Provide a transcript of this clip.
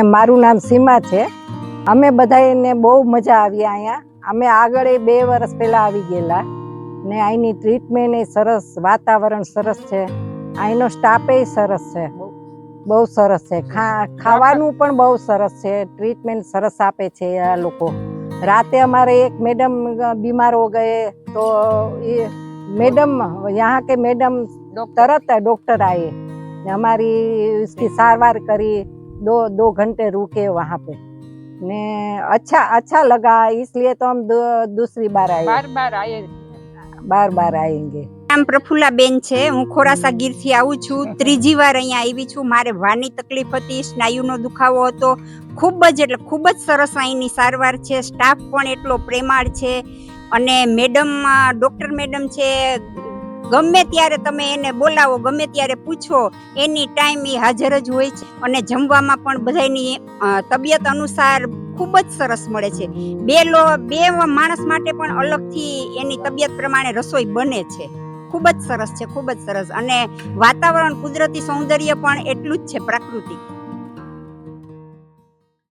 મારું નામ સીમા છે। અમે બધાને બહુ મજા આવી અહીંયા। અમે આગળ 2 વર્ષ પહેલા આવી ગયેલા ને અહીંની ટ્રીટમેન્ટ એ સરસ, વાતાવરણ સરસ છે, અહીંનો સ્ટાફ એ સરસ છે, બહુ સરસ છે, ખાવાનું પણ બહુ સરસ છે, ટ્રીટમેન્ટ સરસ આપે છે આ લોકો। राते हमारे एक मैडम बीमार हो गए तो ये मैडम यहाँ के मैडम तरत डॉक्टर आए, हमारी इसकी सारवार करी, 2 घंटे रुके वहाँ पे ने अच्छा लगा, इसलिए तो हम दूसरी बार आए, बार आएंगे। नाम प्रफुल्ला बेन छे। हूँ खोरासा गीर थी आવું છું। ત્રીજી વાર અહીંયા આવી છું। મારે વાની તકલીફ હતી, સ્નાયુનો દુખાવો હતો। ખૂબ જ સરસ અહીંની સારવાર છે। સ્ટાફ પણ એટલો પ્રેમાળ છે અને મેડમ, ડોક્ટર મેડમ છે, ગમે ત્યારે તમે એને બોલાવો, ગમે ત્યારે પૂછો, એની ટાઈમ એ હાજર જ હોય છે અને જમવામાં પણ બધાની તબિયત અનુસાર ખૂબ જ સરસ મળે છે। બે માણસ માટે પણ અલગથી એની તબિયત પ્રમાણે રસોઈ બને છે। ખૂબ જ સરસ છે, ખૂબ જ સરસ। અને વાતાવરણ, કુદરતી સૌંદર્ય પણ એટલું જ છે, પ્રાકૃતિક।